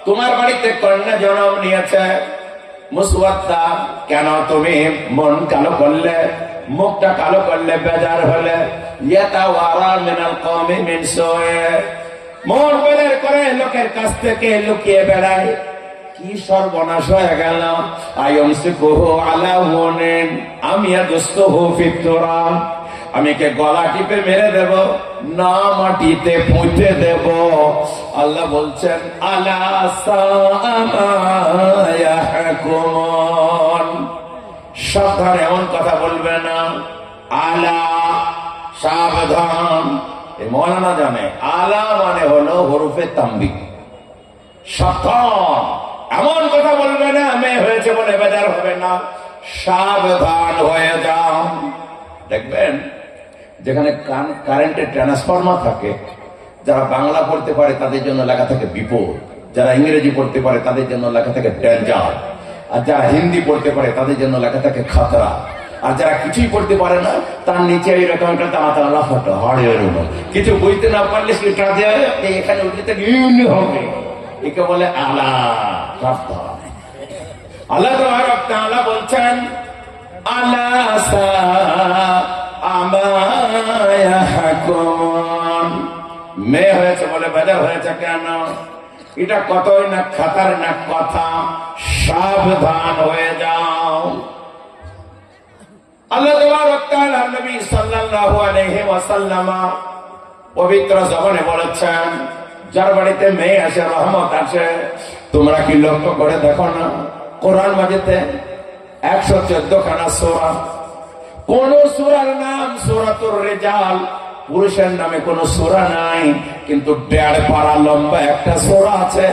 তোমার বাড়িতে কন্যা জন্ম নিয়েছে, মুসওয়াদ্দা, কেন তুমি মন কালো করলে, মুখটা কালো করলে, বেজার হলে? ইয়াতাওয়ারা মিনাল কওমি মিন সুয়ে, মন বেজার করে লোকের কাছ থেকে লুকিয়ে বেড়ায়। কি সর্বনাশ হয়ে গেল! আয়ুমসিকুহু আলা হুনিন আম ইয়াদুসতুহু ফিত তুরাব, আমি কে গলা টিপে মেরে দেব না মাটিতে পুঁতে দেব? আল্লাহ বলছেন আলা সাআ মা ইয়াহকুমুন, সাবধান, এমন কথা বলবে না। আলা, সাবধান। এই মৌলানা জানে আলা মানে হলো হরফে তামবিক, সাবধান, এমন কথা বলবে না, মেয়ে হয়েছে বলে বেজার হবে না, সাবধান হয়ে যাও। দেখবেন যেখানে কারেন্টের ট্রান্সফরমার থাকে, যারা বাংলা পড়তে পারে তাদের জন্য লেখা থাকে বিপদ, যারা ইংরেজি পড়তে পারে তাদের জন্য লেখা থাকে ডেঞ্জার, আর যারা হিন্দি পড়তে পারে তাদের জন্য লেখা থাকে খাতরা, আর যারা কিছুই পড়তে পারে না তার নিচে এইরকম একটা তাড়া ফটো হাড়ের উপর কিছু বুঝতে না পারলে সেটা যে এখানে উঠতে ইউনি হবে, একে বলে আলা, সাবধান। আল্লাহ তাআলা বলছেন আলা সাআ মা ইয়াহকুমুন, মেয়ে হয়েছে বলে বেজার হয়েছে কেন? এটা কতই না খাতারনাক কথা, সাবধান হয়ে যাও। আল্লাহ তাআলা নবী সাল্লাল্লাহু আলাইহি ওয়াসাল্লাম পবিত্র জবানে বলেছেন, যার বাড়িতে মেয়ে আসে রহমত আসে। তোমরা কি লক্ষ্য করে দেখো না, কোরআন মাজিদে 114 খানা সূরা, কোন সূরার নাম সূরাতুর রিজাল, পুরুষের নামে কোন সূরা নাই, কিন্তু 1.5 পারা লম্বা একটা সূরা আছে,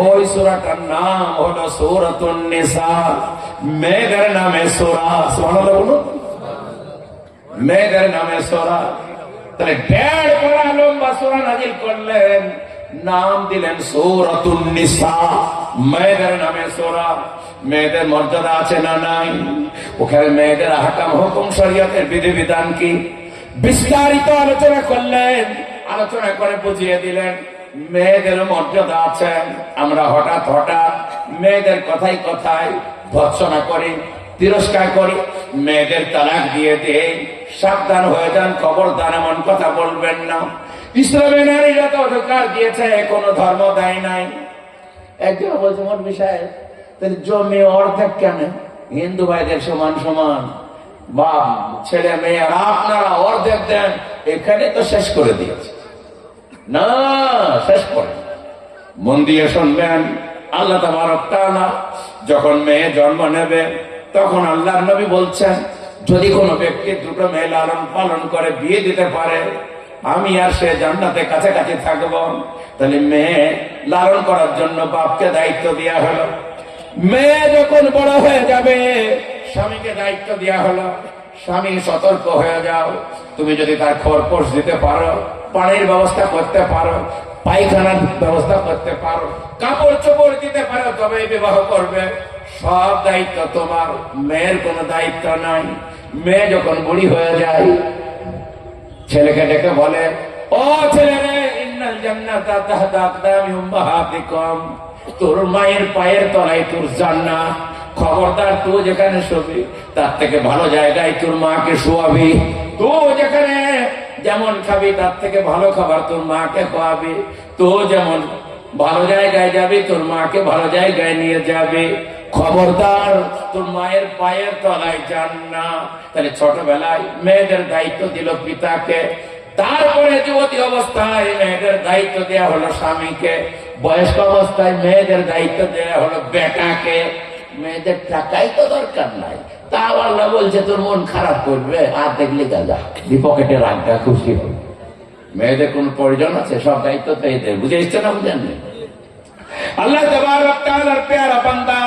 ওই সূরাটার নাম হলো সূরাতুন নিসা, মেয়েদের নামে সূরা। সুবহানাল্লাহ বলুন, মেয়েদের নামে সূরা। তাহলে 1.5 পারা লম্বা সূরা নাযিল করলেন, নাম দিলেন সূরাতুন নিসা, মেয়েদের নামে সূরা। মেয়েদের মর্যাদা আছে না নাই? ওখানে মেয়েদের আহকাম, হুকুম, শরীয়তের বিধিবিধান কি বিস্তারিত আলোচনা করলেন, আলোচনা করে বুঝিয়ে দিলেন মেয়েদের মর্যাদা আছে। আমরা হঠাৎ মেয়েদের কথায় কথায় ভৎসনা করি, তিরস্কার করি, মেয়েদের তালাক দিয়ে দেই। সাবধান হয়ে যান, খবরদার এমন কথা বলবেন না। ইসলামে নারীরা তো অধিকার দিয়েছে, কোনো ধর্ম দেয় নাই। একজন বলছে মোট বিষয়, তাহলে জমি অর্ধেক কেন? হিন্দু ভাইদের সমান সমান, বা ছেলে মেয়ে আপনারা অর্ধেক দেন, এখানে তো শেষ করে দিয়েছে। না, শেষ করে মন দিয়ে শুনবেন। আল্লাহ তাবারক তাআলা যখন মেয়ে জন্ম নেবে তখন আল্লাহর নবী বলছেন, যদি কোনো ব্যক্তি দুটো মেয়ে লালন পালন করে বিয়ে দিতে পারে, আমি আর সে জান্নাতে কাছাকাছি থাকবো। তাহলে মেয়ে লালন করার জন্য বাপকে দায়িত্ব দেওয়া হলো। মেয়ে যখন বড় হয়ে যাবে স্বামীকে দায়িত্ব দেওয়া হলো। স্বামী সতর্ক হয়ে যাও, তুমি যদি তার খরপোশ দিতে পারো, পানির ব্যবস্থা করতে পারো, পায়খানার ব্যবস্থা করতে পারো, কাপড় চোপড় দিতে পারো, তবে বিবাহ করবে। সব দায়িত্ব তোমার, মেয়ের কোনো দায়িত্ব নাই। মেয়ে যখন বুড়ি হয়ে যায়, ছেলেকে ডেকে বলে, ও ছেলে রে, ইন্নাল জান্নাতা তাহতা আকদামি উম্মাহাতিকুম, তোর মায়ের পায়ের তলায় তোর জান্নাত। খবরদার, তুই যেখানে শোবি তার থেকে ভালো জায়গায় তোর মাকে শোয়াবি। তুই যেখানে যেমন খাবি তার থেকে ভালো খাবার তোর মাকে খাওয়াবি। তুই যেমন ভালো জায়গায় যাবি তোর মাকে ভালো জায়গায় নিয়ে যাবি। খবরদার, তোর মায়ের পায়ের তলায় জান্নাত। তাহলে ছোটবেলায় মেয়েদের দায়িত্ব দিল পিতাকে, তারপরে যুবতী অবস্থায় মেয়েদের দায়িত্ব দেওয়া হলো স্বামীকে, বয়স্ক অবস্থায় মেয়েদের দায়িত্ব দেওয়া হলো বেটাকে। মেয়েদের টাকাই তো দরকার নাই, তাও আল্লাহ বলছে তোর মন খারাপ করবে, আর দেখলি দাদা পকেটে রাখা, খুশি হবে। মেয়েদের কোন প্রয়োজন আছে? সব দায়িত্ব তো এদের, বুঝে এসছে না? বুঝেন আল্লাহ তাবারক তাআলার প্যারা বান্দা,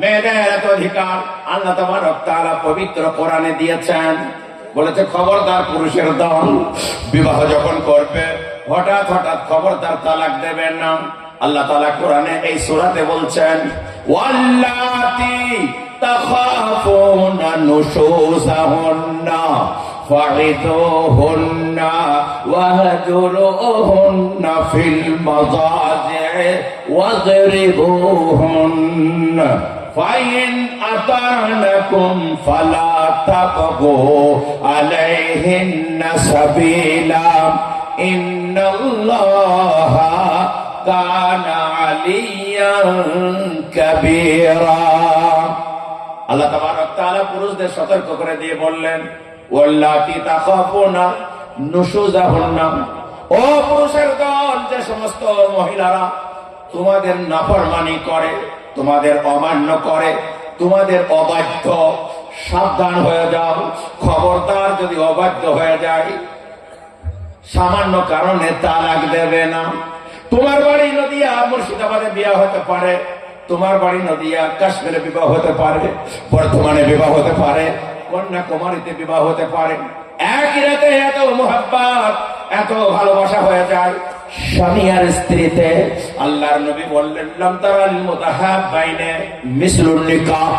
মেয়েদের এত অধিকার আল্লাহ তাবারক তাআলা পবিত্র কোরআনে দিয়েছেন। বলেছে খবরদার, পুরুষের দল বিবাহ যখন করবে হঠাৎ খবরদার তালাক দেবেন না। আল্লাহ তাআলা কোরআনে এই সূরাতে বলছেন, ওয়াল্লাতি তাখাফুনা নুশুজাহুন্না ফাইদুহুন্না ওয়াহজুরুহুন্না ফিল মাযাজি', واضربوهن فإن أطعنكم فلا تبغوا عليهن سبيلا إن الله كان عليا كبيرا আল্লাহ তাবারক ওয়া তাআলা পুরুষদের সতর্ক করে দিয়ে বললেন ওয়াল্লাতি তাখাফুনা নুশুজাহুন্না, ও পুরুষের দল, যে সমস্ত মহিলারা তোমাদের নাফরমানি করে, তোমাদের অমান্য করে, তোমাদের অবাধ্য, সাবধান হয়ে যাও। খবরদার, যদি অবাধ্য হয়ে যায় সামান্য কারণে তালাক দেবে না। তোমার বাড়ি নদিয়া মুর্শিদাবাদে বিয়ে হতে পারে, তোমার বাড়ি নদিয়া কাশ্মীরে বিবাহ হতে পারে, বর্তমানে বিবাহ হতে পারে, কন্যাকুমারীতে বিবাহ হতে পারে। একই রাতে এত মোহাব্বত, এত ভালোবাসা হয়ে যায় স্বামী আর স্ত্রীতে। আল্লাহর নবী বললেন লাম তারাল মুতাহাব্বাইনে মিসলুন নিকাহ,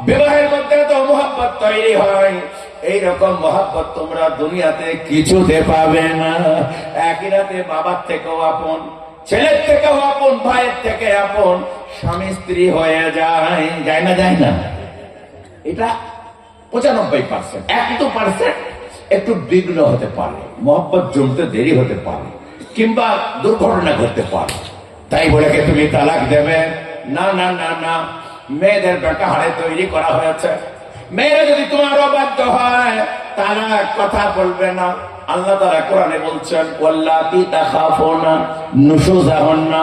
বিবাহের মধ্যে এত মোহাব্বত তৈরি হয়, এইরকম মোহাব্বত তোমরা দুনিয়াতে কিছুতে পাবে না। একই রাতে বাবার থেকেও আপন, ছেলের থেকেও আপন, ভাইয়ের থেকে আপন স্বামী স্ত্রী হয়ে যায়। যায় না? যায় না? এটা 95%। 1% একটু বিঘ্ন হতে পারে, মোহাব্বত জমতে দেরি হতে পারে, কিংবা দুর্ঘটনা ঘটতে পারে। তাই বলে কি তুমি তালাক দেবে? না না না না, মেয়েদের বেটা হাড়ে তৈরি করা হয়েছে। মেয়েরা যদি তোমার অবাধ্য হয় তালাক কথা বলবে না। আল্লাহ তাআলা কোরআনে বলছেন ওয়াল্লাতি তাখাফুনা নুশুজাহুন্না,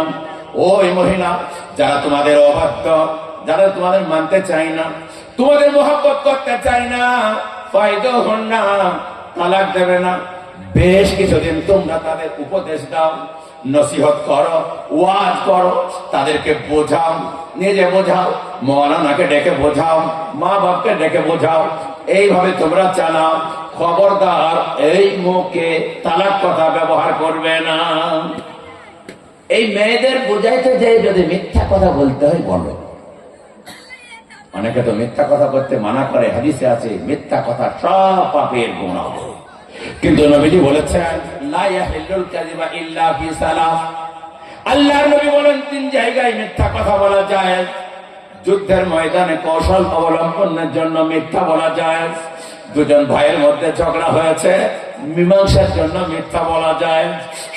ওই মহিলা যারা তোমাদের অবাধ্য, যারা তোমাদের মানতে চায় না, তোমাদের মোহাব্বত করতে চায় না, ফায়দুহুন্না, তালাক দেবে না। বেশ কিছুদিন তোমরা তাদের উপদেশ দাও, নসিহত করো, ওয়াজ করো, তাদেরকে বোঝাও, নিজে বোঝাও, মৌলানাকে ডেকে বোঝাও, মা বাপকে ডেকে বোঝাও, এইভাবে তোমরা চালাও। খবরদার এই মুখে তালাক কথা ব্যবহার করবে না। এই মেয়েদের বোঝাইতে যে যদি মিথ্যা কথা বলতে হয় বলো। অনেকে তো মিথ্যা কথা করতে মানা করে, হাদিসে আছে মিথ্যা কথা সব পাপের গুনাহ। কিন্তু নবীজি বলেছেন লা ইয়াহিল্লুল কাযিবা ইল্লা ফি সালাস, আল্লাহর নবী বলেন 3 জায়গায় মিথ্যা কথা বলা যায়। যুদ্ধের ময়দানে কৌশল অবলম্বনের জন্য মিথ্যা বলা যায়। দুজন ভাইয়ের মধ্যে ঝগড়া হয়েছে, মীমাংসার জন্য মিথ্যা বলা যায়।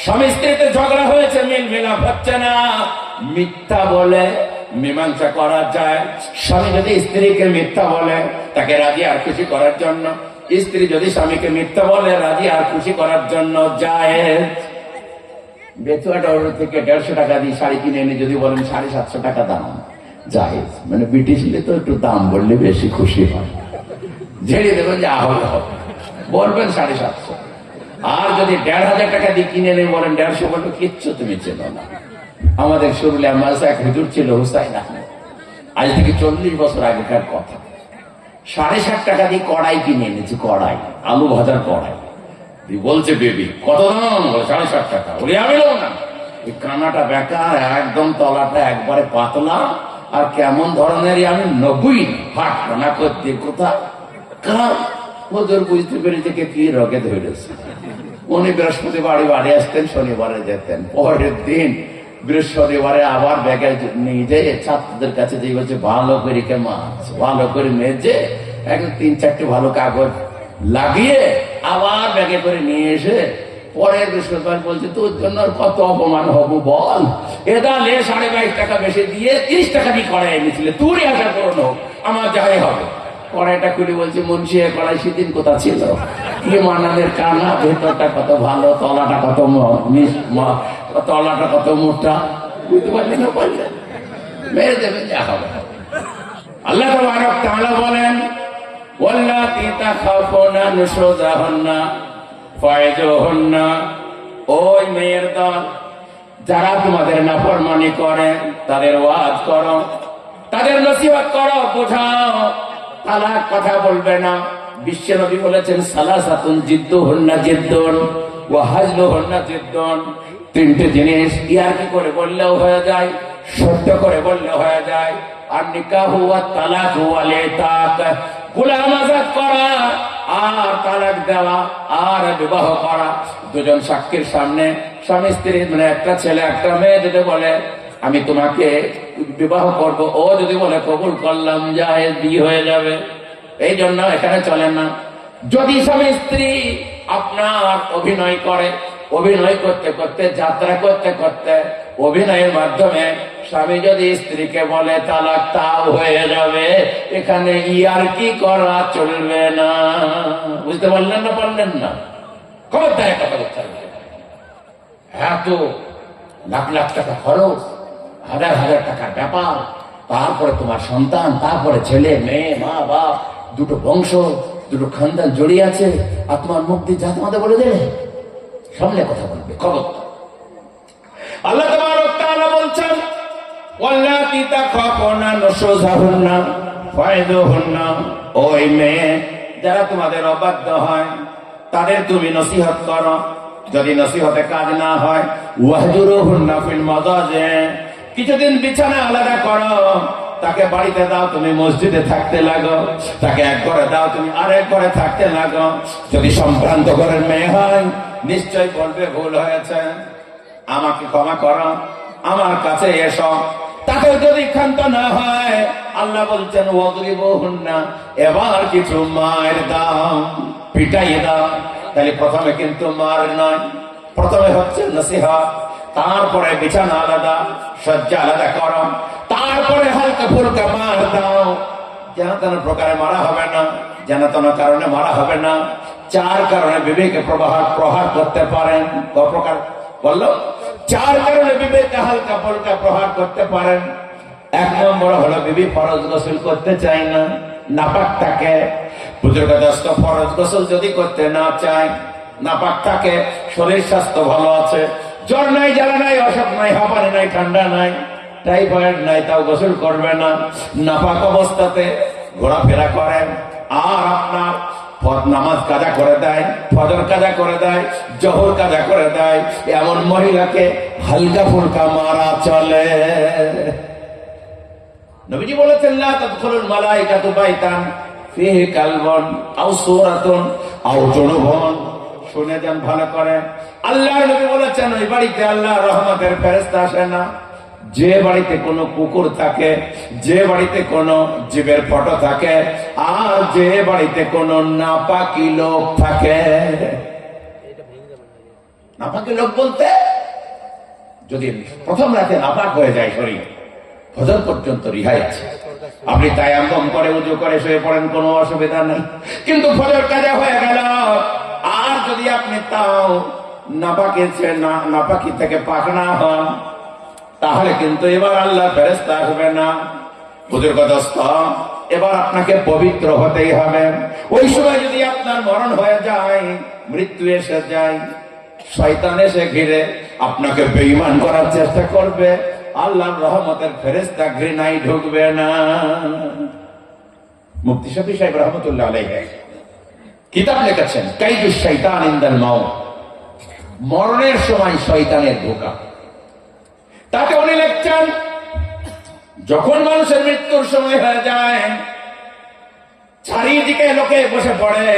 স্বামী স্ত্রীতে ঝগড়া হয়েছে, মিল মিলাপ হচ্ছে না, মিথ্যা বলে মীমাংসা করা যায়। স্বামী যদি স্ত্রীকে মিথ্যা বলে তাকে রাজি আর খুশি করার জন্য, স্ত্রী যদি স্বামীকে মিথ্যা বলে রাজি আর খুশি করার জন্য যায়। বেতুয়া ডর থেকে 150 টাকা দিয়ে শাড়ি কিনে এনে যদি বলেন 750 টাকা দাম, যায়। মানে ব্রিটিশ তো একটু দাম বললে বেশি খুশি হয়, ঝেড়ে দেবেন যে আহলে হবে, বলবেন 750। আর যদি 1500 টাকা দিয়ে কিনে এনে বলেন 150, বলবে কিচ্ছু তুমি চেনো না। আমাদের শুরুলে আমার এক হুজুর ছিল হুসাইন আহমেদ, আজ থেকে 40 বছর আগেকার কথা। 7.5 টাকা দিয়ে কড়াই কিনে এনেছি, কড়াই, আলু ভাজার কড়াই। বলছে বেবি কত দাম? বলে 7.5 টাকা। বলি আমি নেব না। এই কানাটা বেকার, একদম তলাটা একবারে পাতলা, আর কেমন ধরনের আমি 90 হাট কানা করতে কোথায় কার হুজুর বুঝতে পেরেছে কি রোগে ধরেছে। উনি বৃহস্পতিবার বাড়ি আসতেন, শনিবারে যেতেন। পরের দিন বৃহস্পতিবারে আবার ব্যাগে নিয়ে যায় ছাত্রদের কাছে যে বলছে ভালো করে মাছ ভালো করে মেজে একদম 3-4টে ভালো কাগজ লাগিয়ে আবার ব্যাগে করে নিয়ে এসে পরের বৃহস্পতিবার বলছে তোর জন্য কত অপমান হবো বল, এটা লে 22.5 টাকা বেশি দিয়ে 30 টাকা দিয়ে কড়াই এনেছিলে, তুই আশা করুন হোক আমার যাই হবে। কড়াইটা খুলে বলছে মুন্সি কড়াই সেদিন কোথা ছিল, কি মানাদের কানা, ভেতরটা কত ভালো, তলাটা কত তলাটা কত মোটা, বুঝতে পারলেন না? বললেন মেরে দেবেন, যা হবে। আল্লাহ তাআলা বলেন ওয়াল্লাতী তাখাফুনা নুশুজাহুন্না ফাইজুহুন্না, ওই মেয়ের দল যারা তোমাদের নাফরমানি করে তাদের ওয়াজ করো, তাদের নসিহত করো, বোঝাও। তালাক কথা বলবে না। বিশ্ব নবী বলেছেন সালাসাতুন জিদ্দুহুন্না জিদ্দুন ওয়া হাজলুহুন্না জিদ্দুন, 3টে জিনিস ইয়ারকি করে বললেও হয়ে যায়, সত্য করে বললেও হয়ে যায়। আর নিকাহু ওয়া তালাক ওয়া লিতাক, গোলাম আযাদ করা আর তালাক দেওয়া আর বিবাহ করা, দুজন সাক্ষীর সামনে স্বামী স্ত্রী মানে একটা ছেলে একটা মেয়ে যদি বলে আমি তোমাকে বিবাহ করব, ও যদি বলে কবুল করলাম, জায়েজ বিয়ে হয়ে যাবে। এই জন্য এখানে চলে না। যদি স্বামী স্ত্রী আপনার অভিনয় করে, অভিনয় করতে করতে যাত্রা করতে করতে অভিনয়ের মাধ্যমে স্বামী যদি স্ত্রীকে বলে তালাক, তাও হয়ে যাবে। এখানে ইয়ারকি করা চলবে না। বুঝতে পারলেন না? পারলেন না? খবরদার কথা বলতে হবে। এত লাখ লাখ টাকা খরচ, হাজার হাজার টাকার ব্যাপার, তারপরে তোমার সন্তান, তারপরে ছেলে মেয়ে, মা বাপ, দুটো বংশ, দুটো খানদান জড়িয়ে আছে, আর তোমার মুখ দিয়ে যা তোমাদের বলে দেবে, সামনে কথা বলবে। খবর আল্লাহ তাআলা বলছেন ওয়াল্লাতী তাখাফুনা নুশুযাহুন্না ফাইযুহুন্না, ওই মেয়ে যারা তোমাদের অবাধ্য হয় তাদের তুমি নসিহত করো। যদি নসিহতে কাজ না হয় ওয়াহজুরুহুন্না ফিল মাযাজি, কিছুদিন বিছানা আলাদা করো। তাকে বাড়িতে দাও, তুমি মসজিদে থাকতে লাগো। তাকে এক ঘরে দাও, তুমি আরেক ঘরে থাকতে লাগো। যদি সম্ভ্রান্ত ঘরের মেয়ে হয় নিশ্চয় বলবে ভুল হয়েছে, আমাকে ক্ষমা করো, আমার কাছে এসো। তাকে যদি ক্ষান্ত না হয় আল্লাহ বলছেন ওয়াদরিবুহুন্না, এবার কিছু মার দাও, পিটাইয়ে দাও। তাহলে প্রথমে কিন্তু মার নয়, প্রথমে হচ্ছে নসিহত, তারপরে বিছানা আলাদা, শয্যা আলাদা করো, তারপরে হালকা ফুলকা মার দাও। যেন তেন প্রকারে মারা হবে না, যেন তেন কারণে মারা হবে না। চার কারণে বিবেকে প্রহার করতে পারেন। প্রকার বললো, চার কারণে বিবেকে হালকা ফুলকা প্রহার করতে পারেন। এক নম্বর হলো বিবি ফরজ গোসল করতে চায় না, নাপাক থাকে। বুজুর্গদস্ত ফরজ গোসল যদি করতে না চায়, নাপাক থাকে, শরীর স্বাস্থ্য ভালো আছে, জ্বর নাই, জ্বালা নাই, অসুখ নাই, হাঁপানি নাই, ঠান্ডা নাই, টাইফয়েড নাই, তাও গোসল করবে না। নাপাক অবস্থাতে ঘোরাফেরা করেন, আর আপনার নামাজ কাজা করে দেয়, ফজর কাজা করে দেয়, জোহর কাজা করে দেয়, এমন মহিলাকে হালকা ফুলকা মারা চলে। নবীজি বলেছেন লা তাদখুলুল মালাইকাতু বাইতান ফিহি কালবুন আও সূরাতুন আও জুনুবুন। শুনে যান ভালো করে, আল্লাহর নবী বলেছেন ওই বাড়িতে আল্লাহর রহমতের ফেরেশতা আসে না যে বাড়িতে কোনো কুকুর থাকে, যে বাড়িতে কোনো জীবের ফটো থাকে, আর যে বাড়িতে কোনো নাপাকি লোক থাকে। নাপাকি লোক বলতে যদি প্রথম রাতে নাপাক হয়ে যায় শরীর, ফজর পর্যন্ত রিহাই আছে, আপনি তায়াম্মুম করে উযু করে শুয়ে পড়েন, কোনো অসুবিধা নেই। কিন্তু ফজর কাজা হয়ে গেল, আর যদি আপনি তাও নাপাকি থেকে পাক না হন, তাহলে কিন্তু এবার আল্লাহ ফেরেশতা আসবে না। বুজুর্গদস্ত, এবার আপনাকে পবিত্র হতেই হবে। ওই সময় যদি আপনার মরণ হয়ে যায়, মৃত্যু এসে যায়, শয়তান এসে ঘিরে আপনাকে বেঈমান করার চেষ্টা করবে, আল্লাহর রহমতের ফেরেশতা ঘৃণায় ঢুকবে না। মুফতি শফি সাহেব রহমতুল্লাহ আলাইহি কিতাব লিখেছেন কাইদুশ শাইতান ইনদাল মাউত, মরণের সময় শয়তানের ধোঁকা। তাকে উনি লিখছেন যখন মানুষের মৃত্যুর সময় হয়ে যায়, চারিদিকে লোকে বসে পড়ে,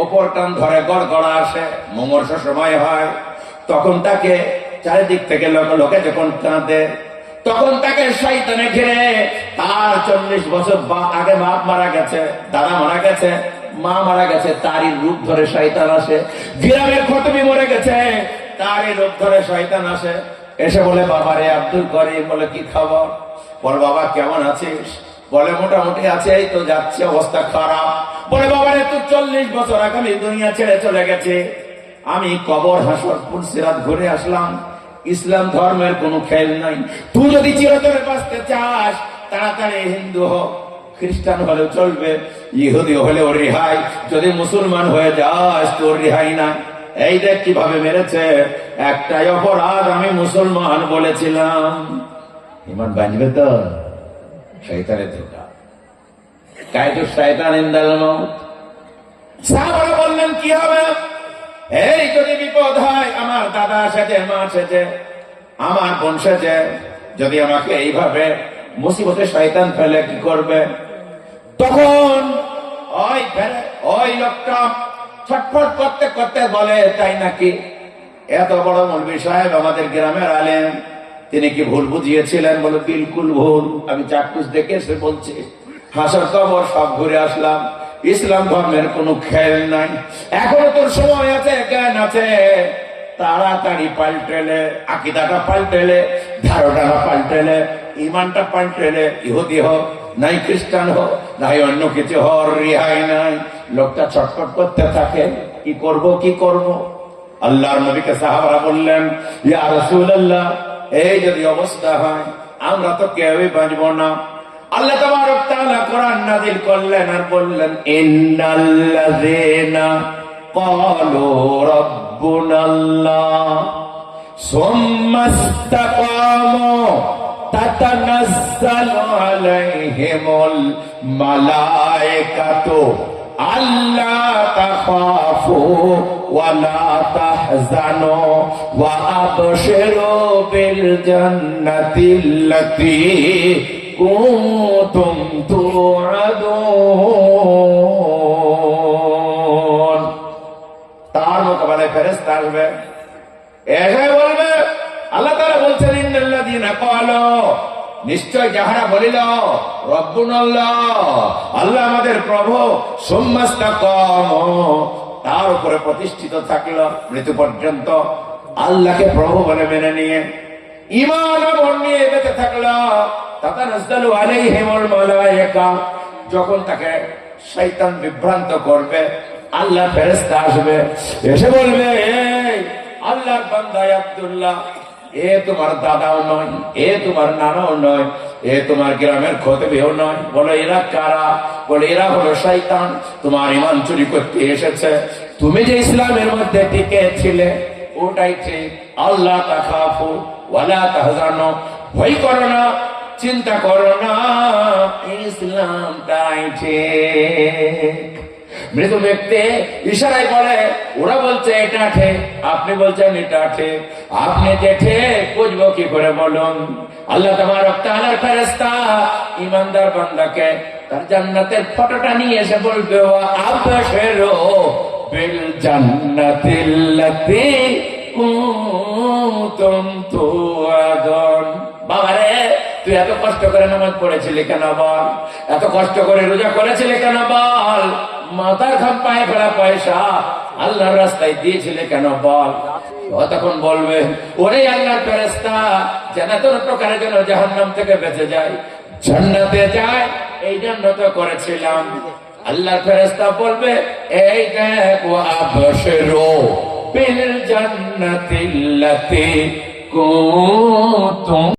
ওপর টান ধরে গড়গড়া আসে, মুমূর্ষ সময় হয়, তখন তাকে চারিদিক থেকে লোকে যখন কাঁদে, তখন তাকে শয়তানে ঘিরে, তার 40 বছর আগে বাপ মারা গেছে, দাদা মারা গেছে, মা মারা গেছে, তারই রূপ ধরে শয়তান আসে। গ্রামের খতমি মরে গেছে, তারই রূপ ধরে শয়তান আসে, এসে বলে বাবা রে আব্দুল করিম, বলে কি খবর? বলে বাবা কেমন আছিস? বলে মোটামুটি আছে, এই তো যাচ্ছে, অবস্থা খারাপ। বলে বাবা রে তুই 40 বছর আগে আমি দুনিয়া ছেড়ে চলে গেছে, আমি কবর হাসর পুলসিরাত ঘুরে আসলাম, ইসলাম ধর্মের কোনো খেল নাই। তুই যদি চিরতরে বাঁচতে চাস, তাড়াতাড়ি হিন্দু হোক, খ্রিস্টান হলেও চলবে, ইহুদি হলেও রেহাই, যদি মুসলমান হয়ে যাস তোর রেহাই না। এই দেখ কিভাবে মেরেছে, একটাই অপরাধ, আমি মুসলমান বলেছিলাম। ইমান বাঁচবে তো? শয়তানের ধোঁকা, কায়দুশ শাইতান ইনদাল মাউত। সাহাবারা বললেন কি হবে? এই যদি বিপদ হয়, আমার দাদা সেজে, মা সেজে, আমার বোন সেজে, যদি আমাকে এইভাবে মুসিবতে শয়তান ফেলে কি করবে? তখন ওই লোকটা ছটফট করতে করতে বলে তাই নাকি? এত বড় মৌলভী সাহেব আমাদের গ্রামের আলেম, তিনি কি ভুল বুঝিয়েছিলেন? বলে বিলকুল ভুল, আমি চাক্ষুষ দেখে এসে বলছি। হাসর কবর সব ঘুরে আসলাম, ইসলাম ধর্মের কোনো খেল নাই। এখনো তোর সময় আছে, জ্ঞান আছে, তাড়াতাড়ি পাল্টেলে, আকিদাটা পাল্টেলে, ধারণাটা পাল্টেলে, ইমানটা পাল্টেলে, ইহুদি হোক নাই খ্রিস্টান হোক নাই অন্য কিছু হওয়ার রেহাই নাই। লোকটা ছটফট করতে থাকে, কি করব কি করব। আল্লাহর নবীকে সাহাবারা বললেন, ইয়া রাসূলুল্লাহ, এই যদি অবস্থা হয় আমরা তো কেউই বাঁচব না। আল্লাহ তাবারক ওয়া তাআলা কোরআন নাযিল করলেন আর বললেন, ইন্নাল্লাযীনা ক্বালু রাব্বুনাল্লাহ সুম্মা ইসতাকামু তাতানাজ্জালু আলাইহিমুল মালায়েকাতু আল্লা তাখাফু ওয়া লা তাহজানু ওয়া আবশিরু বিল জান্নাতিল্লাতী কুনতুম তুআদুন। তার মোকাবেলায় ফেরেশতা আসবে, এসে বলবে, আল্লাহ তাআলা বলছেন, ইন্নাল্লাযীনা ক্বালু, নিশ্চয় যাহারা বলিল রব্বুনাল্লাহ, আল্লাহ আমাদের প্রভু, সুম্মা ইসতাকামু, তার উপরে প্রতিষ্ঠিত থাকলো মৃত্যু পর্যন্ত, আল্লাহকে প্রভু বলে মেনে নিয়ে ঈমান আমল নিয়ে বেঁচে থাকলো, তাতানাজ্জালু আলাইহিমুল মালায়েকা, যখন তাকে শয়তান বিভ্রান্ত করবে আল্লাহর ফেরেশতা আসবে, এসে বলবে, এই আল্লাহর বান্দা আব্দুল্লাহ, এ তোমার দাদাও নয়, এ তোমার নানাও নয়, এ তোমার গ্রামের খতিবও নয়। বলে এরা কারা? বলে এরা হলো শয়তান, তোমার ঈমান চুরি করতে এসেছে। তুমি যে ইসলামের মধ্যে টিকে ছিলে ওটাই ঠিক। আল্লাহ তাখাফু ওয়া লা তাহজানু, ভয় করো না, চিন্তা করো না, ইসলামটাই ঠিক। মৃত ব্যক্তি ইশারায় বলে, ওরা বলছে এটা ঠিক, আপনি বলছেন এটা ঠিক, আপনি যে ঠিক বুঝবো কি করে বলুন? আল্লাহ তাবারক ওয়া তাআলার ফেরেশতা ঈমানদার বান্দাকে তার জান্নাতের ফটোটা নিয়ে এসে বলবে, ওয়া আবশিরু বিল জান্নাতিল্লাতী কুনতুম তুআদুন। বাবারে, তুই এত কষ্ট করে নামাজ পড়েছিলি কেন বল? এত কষ্ট করে রোজা করেছিলি কেন বল? মাথার ঘাম পায়ে ফেলা পয়সা আল্লাহর রাস্তায় দিয়েছিলে কেন বল? তখন বলবে, ওরে আল্লাহর ফেরেশতা, জান্নাতের প্রকারের জন্য জাহান্নাম থেকে বেঁচে যায়, জান্নাতে যায়, এই জন্য তো করেছিলাম। আল্লাহর ফেরেশতা বলবে, এই দেখ, ওয়া আবশিরু বিল জান্নাতিল্লাতী কুনতুম